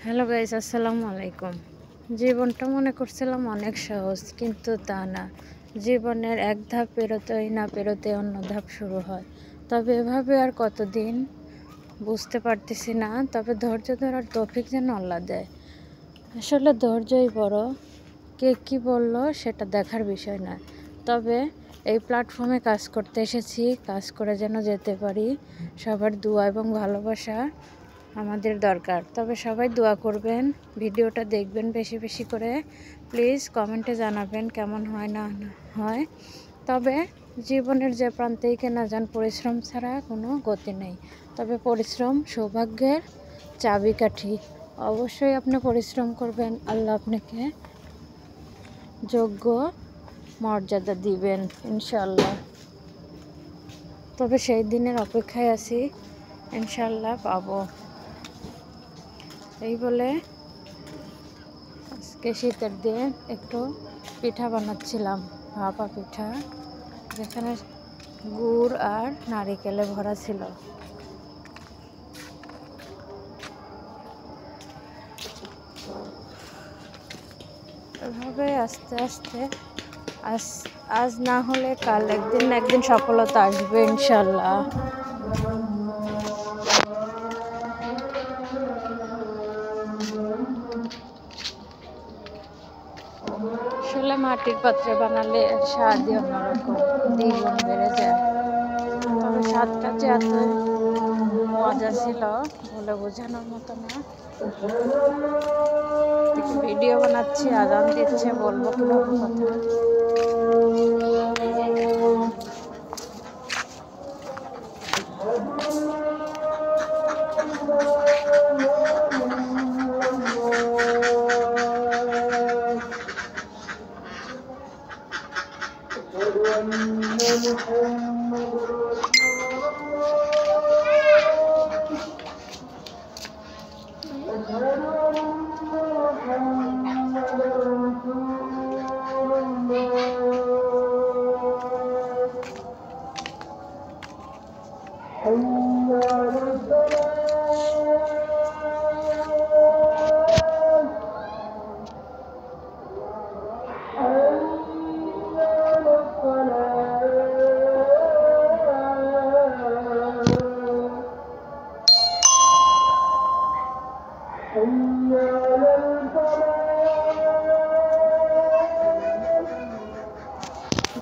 Hello guys, আসসালামু আলাইকুম। জীবনটা মনে করছিলাম অনেক সহজ, কিন্তু তা না। জীবনের এক ধাপ পেরোতেই না পেরোতে অন্য ধাপ শুরু হয়। তবে এভাবে আর কতদিন বুঝতে পারতেছি না। তবে ধৈর্য ধরার তৌফিক যেন আল্লাহ দেয়। আসলে ধৈর্যই বড়। কে কী বললো সেটা দেখার বিষয় না। তবে এই প্ল্যাটফর্মে কাজ করতে এসেছি, কাজ করে যেন যেতে পারি। সবার দোয়া এবং ভালোবাসা আমাদের দরকার। তবে সবাই দোয়া করবেন, ভিডিওটা দেখবেন বেশি বেশি করে। প্লিজ কমেন্টে জানাবেন কেমন হয় না হয়। তবে জীবনের যে প্রান্তেই কেনা যান, পরিশ্রম ছাড়া কোনো গতি নেই। তবে পরিশ্রম সৌভাগ্যের চাবিকাঠি। অবশ্যই আপনি পরিশ্রম করবেন, আল্লাহ আপনাকে যোগ্য মর্যাদা দিবেন ইনশাল্লাহ। তবে সেই দিনের অপেক্ষায় আছি, ইনশাল্লাহ পাবো। এই বলে আজকে শীতের দিন একটু পিঠা বানাচ্ছিলাম, ভাপা পিঠা, যেখানে গুড় আর নারিকেলে ভরা ছিল। এভাবে আস্তে আস্তে আজ না হলে কাল একদিন না একদিন সফলতা আসবে ইনশাল্লাহ। আসলে মাটির পাত্রে বানালে এর স্বাদই অন্যরকম, দ্বিগুণ বেড়ে যায়। তবে স্বাদটা যে এত মজা ছিল বলে বোঝানোর মতো না। ভিডিও বানাচ্ছি, আজান দিচ্ছে, বলবো কিভাবে কথা।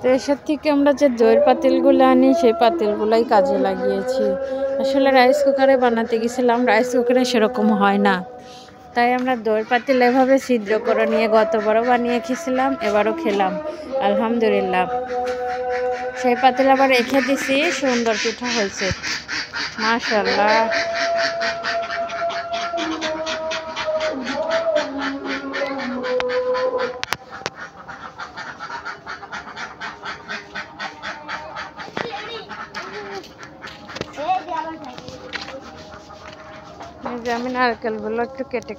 দেশের থেকে আমরা যে দইয়ের পাতিলগুলো আনি, সেই পাতিলগুলাই কাজে লাগিয়েছি। আসলে রাইস কুকারে বানাতে গেছিলাম, রাইস কুকারে সেরকম হয় না। তাই আমরা দইয়ের পাতিল এভাবে ছিদ্র করে নিয়ে গতবারও বানিয়ে খেয়েছিলাম, এবারও খেলাম আলহামদুলিল্লাহ। সেই পাতিল আবার রেখে দিছি, সুন্দর পিঠা হয়েছে মাশাআল্লাহ। আমি নারকেলগুলো একটু কেটে